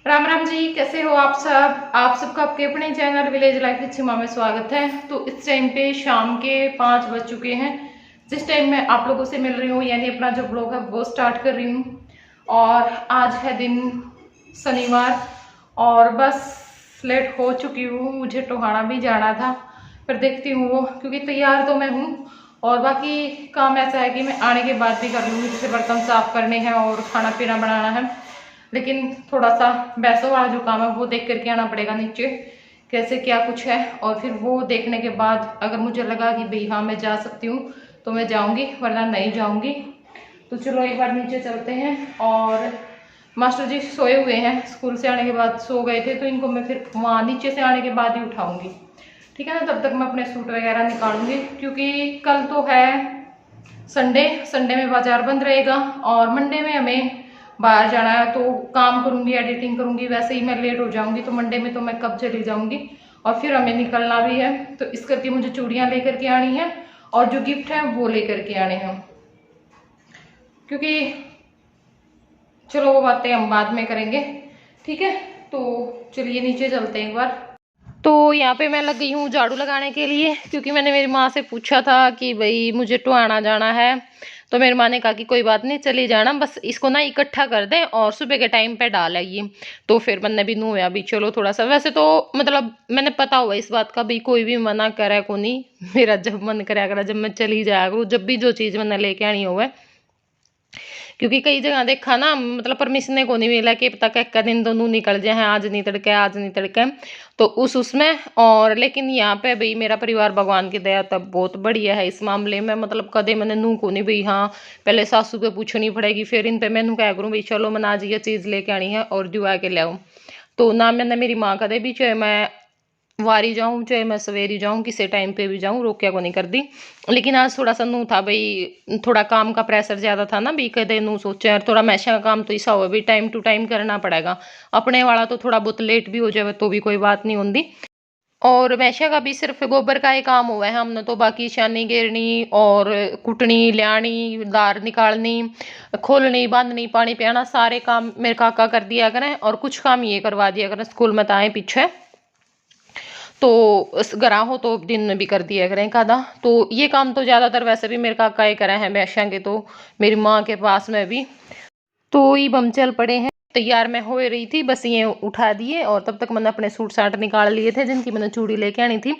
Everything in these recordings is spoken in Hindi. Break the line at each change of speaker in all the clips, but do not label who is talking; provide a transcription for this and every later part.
राम राम जी, कैसे हो आप सब। आप सबका आपके अपने चैनल विलेज लाइफ विद सीमा में स्वागत है। तो इस टाइम पे शाम के 5 बज चुके हैं, जिस टाइम मैं आप लोगों से मिल रही हूँ, यानी अपना जो ब्लॉग है वो स्टार्ट कर रही हूँ। और आज है दिन शनिवार और बस लेट हो चुकी हूँ। मुझे टोहाना भी जाना था, पर देखती हूँ वो, क्योंकि तैयार तो मैं हूँ और बाकी काम ऐसा है कि मैं आने के बाद भी कर लूँगी, जैसे बर्तन साफ करने हैं और खाना पीना बनाना है। लेकिन थोड़ा सा बैसों वाला जो काम है वो देख करके आना पड़ेगा नीचे, कैसे क्या कुछ है। और फिर वो देखने के बाद अगर मुझे लगा कि भाई हाँ मैं जा सकती हूँ तो मैं जाऊँगी, वरना नहीं जाऊँगी। तो चलो एक बार नीचे चलते हैं। और मास्टर जी सोए हुए हैं, स्कूल से आने के बाद सो गए थे, तो इनको मैं फिर वहाँ नीचे से आने के बाद ही उठाऊंगी। ठीक है ना, तब तक मैं अपने सूट वगैरह निकालूंगी, क्योंकि कल तो है संडे। संडे में बाजार बंद रहेगा और मंडे में हमें बाहर जाना है, तो काम करूंगी, एडिटिंग करूंगी, वैसे ही मैं लेट हो जाऊंगी। तो मंडे में तो मैं कब चली जाऊंगी और फिर हमें निकलना भी है, तो इस करके मुझे चूड़ियां लेकर के आनी है और जो गिफ्ट है वो लेकर के आने हैं। क्योंकि चलो वो बातें हम बाद में करेंगे, ठीक है। तो चलिए नीचे चलते हैं एक बार। तो यहाँ पे मैं लग गई हूँ झाड़ू लगाने के लिए, क्योंकि मैंने मेरी माँ से पूछा था कि भाई मुझे टोहाना जाना है। तो मेरी माँ ने कहा कि कोई बात नहीं, चली जाना, बस इसको ना इकट्ठा कर दें और सुबह के टाइम पे डाल आइए। तो फिर मैंने भी नू अभी चलो थोड़ा सा, वैसे तो मतलब मैंने पता हुआ इस बात का भी, कोई भी मना करे को नहीं। मेरा जब मन कराया करा, जब मैं चली जाया करूँ, जब भी जो चीज़ मैंने लेके आनी हुआ है। क्योंकि कई जगह देखा ना, मतलब परमिशन को नहीं मिला कि पता क्या दिन दोनों निकल जाए हैं, आज नहीं तड़के आज नहीं तड़के। तो उसमें और लेकिन यहाँ पे भाई मेरा परिवार भगवान की दया तब बहुत बढ़िया है इस मामले में। मतलब कदे मैंने नू को नहीं भाई, हाँ पहले सासू पे पूछनी पड़ेगी, फिर इन पे मैनू क्या करूँ भाई, चलो मैं आज ये चीज़ लेके आनी है और जुआ के ले आऊँ। तो ना मैंने मेरी माँ कदे भी, चाहे मैं वारी जाऊं चाहे मैं सवेरी जाऊं, किसी टाइम पे भी जाऊं, रोकिया को नहीं कर दी। लेकिन आज थोड़ा सा नू था भाई, थोड़ा काम का प्रेशर ज्यादा था ना भी, कदे नू सोचे यार थोड़ा मैशा का काम तो ऐसा हो भी टाइम टू टाइम करना पड़ेगा। अपने वाला तो थोड़ा बहुत लेट भी हो जाए तो भी कोई बात नहीं होती। और मैशा का भी सिर्फ गोबर का ही काम हुआ है, हमने तो बाकी छानी गिरनी और कुटनी लियानी, दार निकालनी, खोलनी बांधनी, पानी पियाना, सारे काम मेरे काका कर दिया करें। और कुछ काम ये करवा दिया करें, स्कूल में तो आए पीछे, तो गरा हो तो दिन में भी कर दिया करें कादा। तो ये काम तो ज़्यादातर वैसे भी मेरे काका ही करे हैं बैशा के, तो मेरी माँ के पास में भी। तो ये बम चल पड़े हैं। तैयार मैं हो रही थी, बस ये उठा दिए और तब तक मैंने अपने सूट साट निकाल लिए थे जिनकी मैंने चूड़ी लेके आनी थी।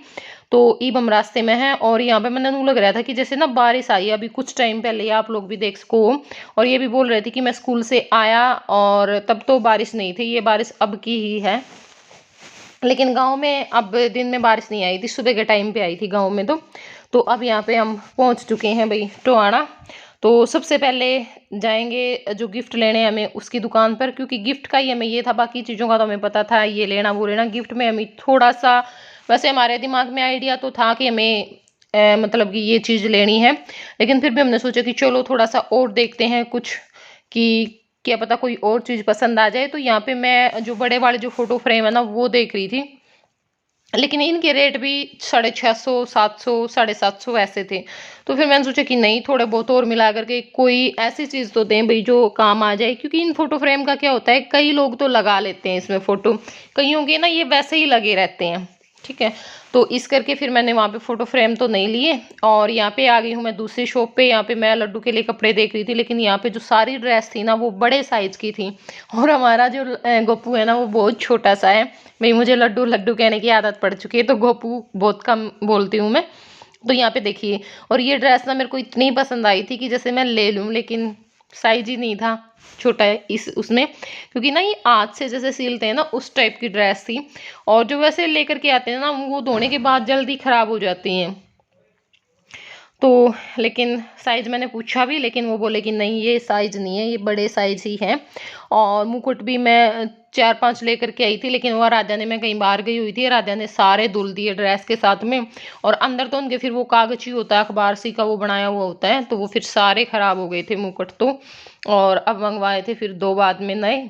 तो ई बम रास्ते में है और यहाँ पे मैंने नू लग रहा था कि जैसे ना बारिश आई, अभी कुछ टाइम पहले आप लोग भी देख सको। और ये भी बोल रहे थे कि मैं स्कूल से आया और तब तो बारिश नहीं थी, ये बारिश अब की ही है। लेकिन गांव में अब दिन में बारिश नहीं आई थी, सुबह के टाइम पे आई थी गांव में। तो अब यहाँ पे हम पहुंच चुके हैं भाई टोहाना। तो सबसे पहले जाएंगे जो गिफ्ट लेने हमें उसकी दुकान पर, क्योंकि गिफ्ट का ही हमें ये था, बाकी चीज़ों का तो हमें पता था ये लेना वो लेना। गिफ्ट में हमें थोड़ा सा, वैसे हमारे दिमाग में आइडिया तो था कि हमें मतलब कि ये चीज़ लेनी है, लेकिन फिर भी हमने सोचा कि चलो थोड़ा सा और देखते हैं कुछ, कि क्या पता कोई और चीज़ पसंद आ जाए। तो यहाँ पे मैं जो बड़े वाले जो फोटो फ्रेम है ना वो देख रही थी, लेकिन इनके रेट भी 650 700 750 ऐसे थे। तो फिर मैंने सोचा कि नहीं, थोड़े बहुत और मिला करके कोई ऐसी चीज़ तो दें भाई जो काम आ जाए। क्योंकि इन फोटो फ्रेम का क्या होता है, कई लोग तो लगा लेते हैं इसमें फोटो, कईयों के ना ये वैसे ही लगे रहते हैं, ठीक है। तो इस करके फिर मैंने वहाँ पे फोटो फ्रेम तो नहीं लिए और यहाँ पे आ गई हूँ मैं दूसरी शॉप पे। यहाँ पे मैं लड्डू के लिए कपड़े देख रही थी, लेकिन यहाँ पे जो सारी ड्रेस थी ना वो बड़े साइज की थी और हमारा जो गप्पू है ना वो बहुत छोटा सा है। भाई मुझे लड्डू लड्डू कहने की आदत पड़ चुकी है, तो गोपू बहुत कम बोलती हूँ मैं। तो यहाँ पे देखिए, और ये ड्रेस ना मेरे को इतनी पसंद आई थी कि जैसे मैं ले लूँ, लेकिन साइज ही नहीं था, छोटा है इस उसमें। क्योंकि ना ये हाथ से जैसे सिलते हैं ना उस टाइप की ड्रेस थी, और जो वैसे लेकर के आते हैं ना वो धोने के बाद जल्दी खराब हो जाती हैं। तो लेकिन साइज मैंने पूछा भी, लेकिन वो बोले कि नहीं ये साइज नहीं है, ये बड़े साइज ही है। और मुकुट भी मैं 4 5 लेकर के आई थी, लेकिन वह राजा ने, मैं कहीं बाहर गई हुई थी, राजा ने सारे धुल दिए ड्रेस के साथ में। और अंदर तो उनके फिर वो कागज ही होता है, अखबार सी का वो बनाया हुआ होता है, तो वो फिर सारे खराब हो गए थे मुकुट तो। और अब मंगवाए थे फिर 2 बाद में नए।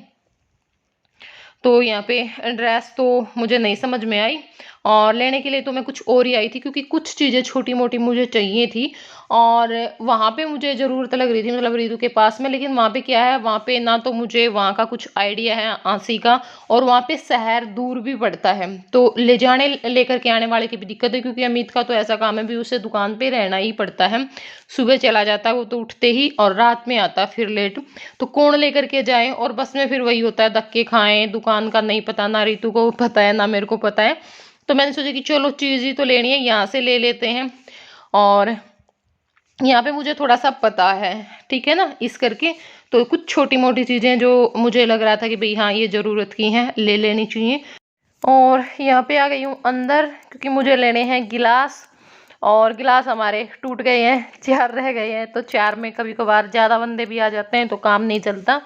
तो यहाँ पे ड्रेस तो मुझे नहीं समझ में आई, और लेने के लिए तो मैं कुछ और ही आई थी, क्योंकि कुछ चीज़ें छोटी मोटी मुझे चाहिए थी और वहाँ पे मुझे ज़रूरत लग रही थी, मतलब रितु के पास में। लेकिन वहाँ पे क्या है, वहाँ पे ना तो मुझे वहाँ का कुछ आइडिया है आंसी का, और वहाँ पे शहर दूर भी पड़ता है, तो ले जाने लेकर के आने वाले की भी दिक्कत है, क्योंकि अमित का तो ऐसा काम है भी उसे दुकान पे रहना ही पड़ता है। सुबह चला जाता है वो तो उठते ही, और रात में आता है फिर लेट, तो कौन लेकर के जाए। और बस में फिर वही होता है, धक्के खाएं, दुकान का नहीं पता, ना रितु को पता है ना मेरे को पता है। तो मैंने सोचा कि चलो चीज़ ही तो लेनी है, यहाँ से ले लेते हैं, और यहाँ पे मुझे थोड़ा सा पता है, ठीक है ना, इस करके। तो कुछ छोटी मोटी चीज़ें जो मुझे लग रहा था कि भाई हाँ ये ज़रूरत की हैं, ले लेनी चाहिए। और यहाँ पे आ गई हूँ अंदर, क्योंकि मुझे लेने हैं गिलास, और गिलास हमारे टूट गए हैं, 4 रह गए हैं, तो 4 में कभी कभार ज़्यादा बंदे भी आ जाते हैं तो काम नहीं चलता।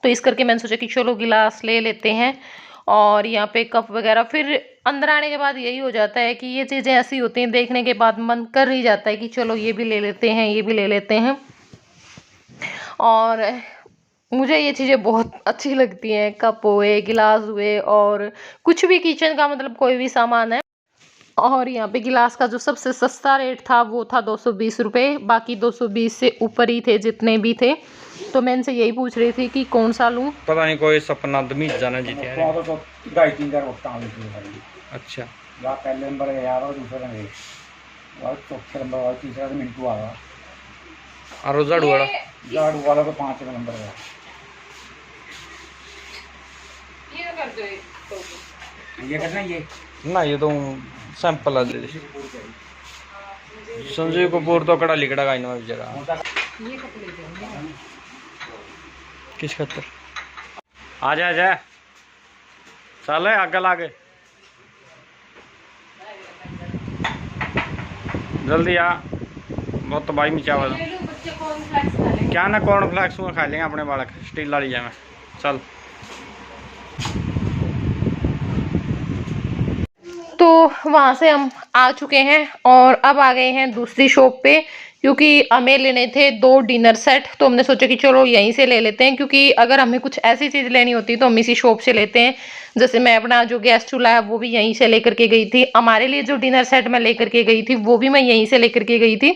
तो इस करके मैंने सोचा कि चलो गिलास ले लेते हैं। और यहाँ पे कप वगैरह, फिर अंदर आने के बाद यही हो जाता है कि ये चीज़ें ऐसी होती हैं, देखने के बाद मन कर ही जाता है कि चलो ये भी ले लेते हैं, ये भी ले लेते हैं। और मुझे ये चीज़ें बहुत अच्छी लगती हैं, कप हुए, गिलास हुए, और कुछ भी किचन का मतलब कोई भी सामान है। और यहाँ पे गिलास का जो सबसे सस्ता रेट था वो था 220 रुपये, बाकी 220 से ऊपर ही थे जितने भी थे। तो मैं इनसे यही पूछ रही थी कि कौन सा लूँ।
पता नहीं कोई सपना आदमी जाना जीते हैं।
तो 2.5-3 वोटां लेती
अच्छा,
या पहले नंबर यार और दूसरे नंबर और चौथे नंबर और तीसरा तो मिंटू आ रहा,
और झाड़ू वाला
झाड़ू वाला तो 5वें नंबर है। ये करना ये
ना, ये तो सैंपल है। संजीव कपूर तो कड़ा लिखड़ा का इनमें बेचारा। किस खातर आ जा चल आगे लागे, जल्दी आ, बहुत तबाही मचावा। क्या ना कॉर्नफ्लैक्स में खा लेंगे अपने बालक, स्टील वाली जाए। चल
तो वहाँ से हम आ चुके हैं और अब आ गए हैं दूसरी शॉप पे, क्योंकि हमें लेने थे 2 डिनर सेट। तो हमने सोचा कि चलो यहीं से ले लेते हैं, क्योंकि अगर हमें कुछ ऐसी चीज़ लेनी होती तो हम इसी शॉप से लेते हैं। जैसे मैं अपना जो गैस चूल्हा है वो भी यहीं से लेकर के गई थी, हमारे लिए जो डिनर सेट मैं लेकर के गई थी वो भी मैं यहीं से लेकर के गई थी।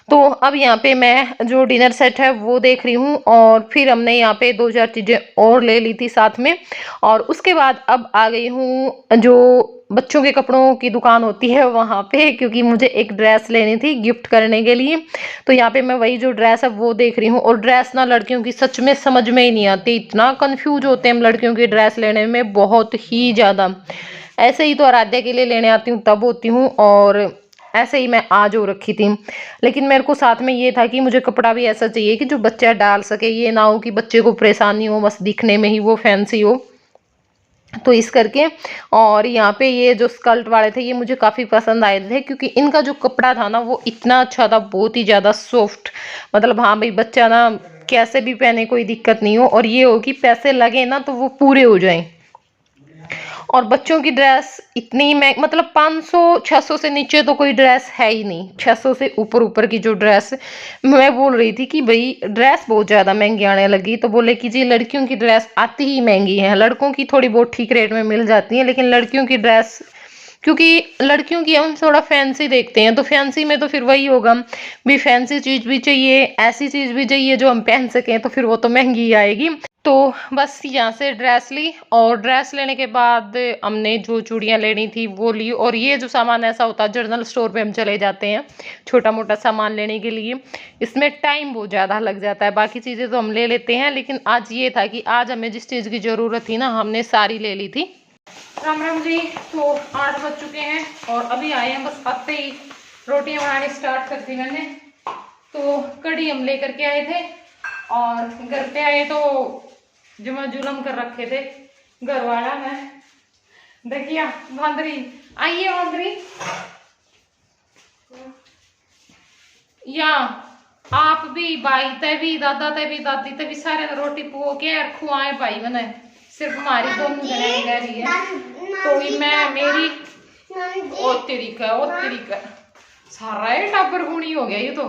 तो अब यहाँ पे मैं जो डिनर सेट है वो देख रही हूँ, और फिर हमने यहाँ पे 2-4 चीज़ें और ले ली थी साथ में। और उसके बाद अब आ गई हूँ जो बच्चों के कपड़ों की दुकान होती है वहाँ पे, क्योंकि मुझे एक ड्रेस लेनी थी गिफ्ट करने के लिए। तो यहाँ पे मैं वही जो ड्रेस है वो देख रही हूँ। और ड्रेस ना लड़कियों की सच में समझ में ही नहीं आती, इतना कन्फ्यूज होते हैं हम लड़कियों की ड्रेस लेने में, बहुत ही ज़्यादा। ऐसे ही तो आराध्या के लिए लेने आती हूँ तब होती हूँ, और ऐसे ही मैं आज हो रखी थी। लेकिन मेरे को साथ में ये था कि मुझे कपड़ा भी ऐसा चाहिए कि जो बच्चा डाल सके, ये ना हो कि बच्चे को परेशानी हो, बस दिखने में ही वो फैंसी हो। तो इस करके, और यहाँ पे ये जो स्कर्ट वाले थे ये मुझे काफ़ी पसंद आए थे, क्योंकि इनका जो कपड़ा था ना वो इतना अच्छा था, बहुत ही ज़्यादा सॉफ्ट। मतलब हाँ भाई, बच्चा ना कैसे भी पहने कोई दिक्कत नहीं हो, और ये हो कि पैसे लगे ना तो वो पूरे हो जाएं। और बच्चों की ड्रेस इतनी मतलब 500-600 से नीचे तो कोई ड्रेस है ही नहीं, 600 से ऊपर ऊपर की जो ड्रेस। मैं बोल रही थी कि भाई ड्रेस बहुत ज़्यादा महंगी आने लगी, तो बोले कि जी लड़कियों की ड्रेस आती ही महंगी है, लड़कों की थोड़ी बहुत ठीक रेट में मिल जाती है, लेकिन लड़कियों की ड्रेस, क्योंकि लड़कियों की हम थोड़ा फैंसी देखते हैं, तो फैंसी में तो फिर वही होगा भी, फैंसी चीज़ भी चाहिए, ऐसी चीज़ भी चाहिए जो हम पहन सकें, तो फिर वो तो महंगी ही आएगी। तो बस यहाँ से ड्रेस ली, और ड्रेस लेने के बाद हमने जो चूड़ियाँ लेनी थी वो ली। और ये जो सामान ऐसा होता है, जनरल स्टोर पे हम चले जाते हैं छोटा मोटा सामान लेने के लिए, इसमें टाइम बहुत ज़्यादा लग जाता है, बाकी चीज़ें तो हम ले लेते हैं। लेकिन आज ये था कि आज हमें जिस चीज़ की ज़रूरत थी ना, हमने सारी ले ली थी। राम राम जी। तो 8 बज चुके हैं और अभी आए हैं, बस आते ही रोटियां बनानी स्टार्ट कर दी मैंने। तो कढ़ी हम लेकर के आए थे, और घर पे आए तो जुमा जुलम कर रखे थे घर वाला है। देखिए भांदरी, आइए भांदरी, या आप भी, भाई ते भी, दादा ते भी, दादी ते भी, सारे रोटी पो के खुआए भाई बने, सिर्फ हमारी दोनों जने रह रही है। तो मैं मेरी और तरीका सारा ही टाबर गुणी हो गया ये तो।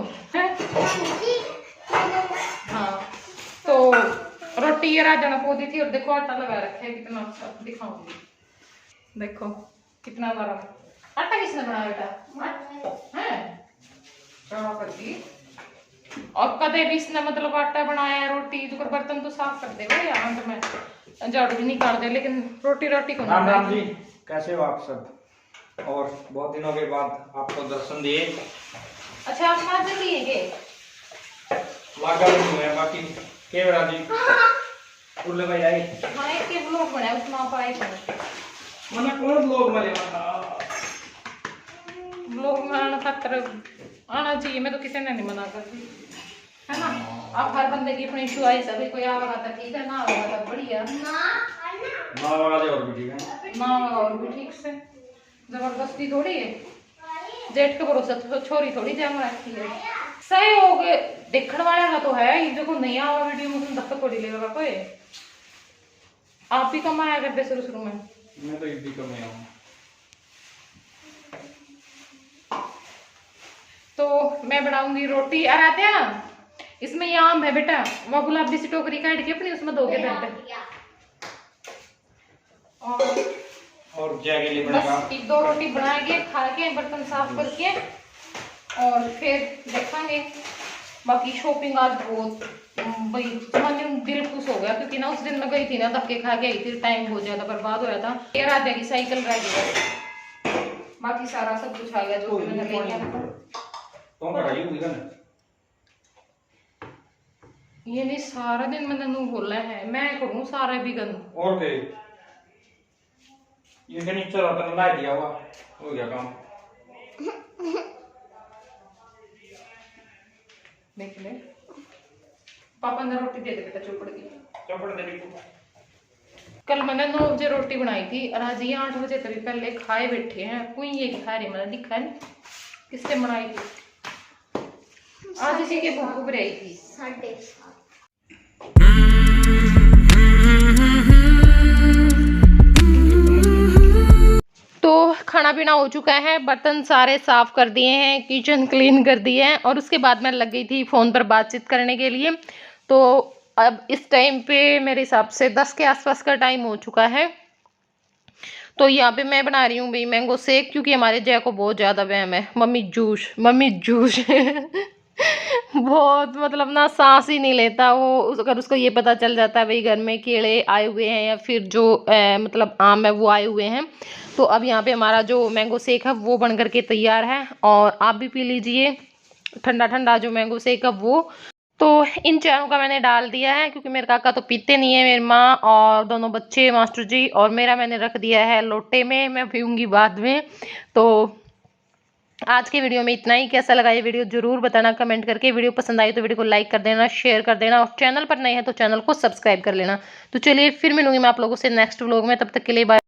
हाँ, तो रोटी रोटी ये राजना पोदी थी और देखो आटा लगा रखा है कितना अच्छा, दिखाऊंगी। देखो कितना नरम आटा किसने बनाया बेटा है क्या कर दी। और कदे भी इसने मतलब आटा बनाया रोटी तो बर्तन तो साफ कर देगा या अंत में झाड़ू भी नहीं काट दे, लेकिन रोटी को
राम राम जी, कैसे हो आप सब? और बहुत दिनों के बाद आपको दर्शन दिए।
अच्छा आप मार दिए के
लागा नहीं हुआ बाकी के बरा जी उरले भाई आई
हां एक के ब्लॉग बनाया उसमें आप आए थे।
मना कौन लोग मरे मना
ब्लॉग बनाना खातर आना चाहिए, मैं तो किसी ने नहीं मना करती है ना। आप हर बंदे की अपनी चॉइस है, कोई आवेगा तो ठीक है, ना आवेगा तो बढ़िया,
ना वाला दे और भी ठीक है,
ना आवेगा और भी ठीक से। जबरदस्ती थोड़ी है, जेठ के भरोसे छोरी थोड़ी जाम रखी है। सही हो गए देखने वाले का तो है ये, जो नहीं आवा वीडियो में धक्का थोड़ी लेगा कोई। आप भी कम आया करते शुरू में,
मैं तो इतनी कम आया हूं।
तो मैं बनाऊंगी रोटी। आराध्या इसमें ये आम है बेटा, वो गुलाबी सी टोकरी काट के अपनी उसमें दोगे दर्द।
और जय के लिए बनेगा
बस एक दो रोटी बना के खा के बर्तन साफ करके और फिर देखेंगे। बाकी शॉपिंग आज बहुत भाई मन दिल खुश हो गया, क्योंकि ना उस दिन मैं गई थी ना धक्के खा के आई थी, टाइम बहुत ज्यादा बर्बाद हो रहा था। ये आराध्या की साइकिल रह गई, बाकी सारा सब कुछ आ गया जो मैंने ले लिया था।
तो कढ़ाई हुई ना
ये नहीं सारा दिन मैंने नू बोला है, मैं करूँ सारा भी गंद
और के ये के नीचे रतन ला दिया हुआ हो गया काम।
देख ले पापा ने रोटी दे दे बेटा चौपड़ की,
चौपड़ दे दी।
कल मैंने 9 बजे रोटी बनाई थी और आज ये 8 बजे तभी पहले खाए बैठे हैं। कोई ये खा रही मैंने दिखा नहीं किसने बनाई थी, आज इसी के भूख उभर आई थी। तो खाना पीना हो चुका है, बर्तन सारे साफ कर दिए हैं, किचन क्लीन कर दिए हैं और उसके बाद मैं लग गई थी फ़ोन पर बातचीत करने के लिए। तो अब इस टाइम पे मेरे हिसाब से 10 के आसपास का टाइम हो चुका है। तो यहाँ पे मैं बना रही हूँ भाई मैंगो शेक, क्योंकि हमारे जय को बहुत ज़्यादा वहम है मम्मी जूस बहुत मतलब ना सांस ही नहीं लेता वो, अगर उसको ये पता चल जाता है भाई घर में कीड़े आए हुए हैं या फिर जो मतलब आम है वो आए हुए हैं। तो अब यहाँ पे हमारा जो मैंगो शेक है वो बन करके तैयार है और आप भी पी लीजिए ठंडा ठंडा जो मैंगो शेक है वो। तो इन चारों का मैंने डाल दिया है, क्योंकि मेरे काका तो पीते नहीं है, मेरी माँ और दोनों बच्चे मास्टर जी, और मेरा मैंने रख दिया है लोटे में, मैं पीऊँगी बाद में। तो आज के वीडियो में इतना ही। कैसा लगा ये वीडियो जरूर बताना कमेंट करके। वीडियो पसंद आई तो वीडियो को लाइक कर देना, शेयर कर देना, और चैनल पर नए हैं तो चैनल को सब्सक्राइब कर लेना। तो चलिए फिर मिलूंगी मैं आप लोगों से नेक्स्ट व्लॉग में, तब तक के लिए बाय।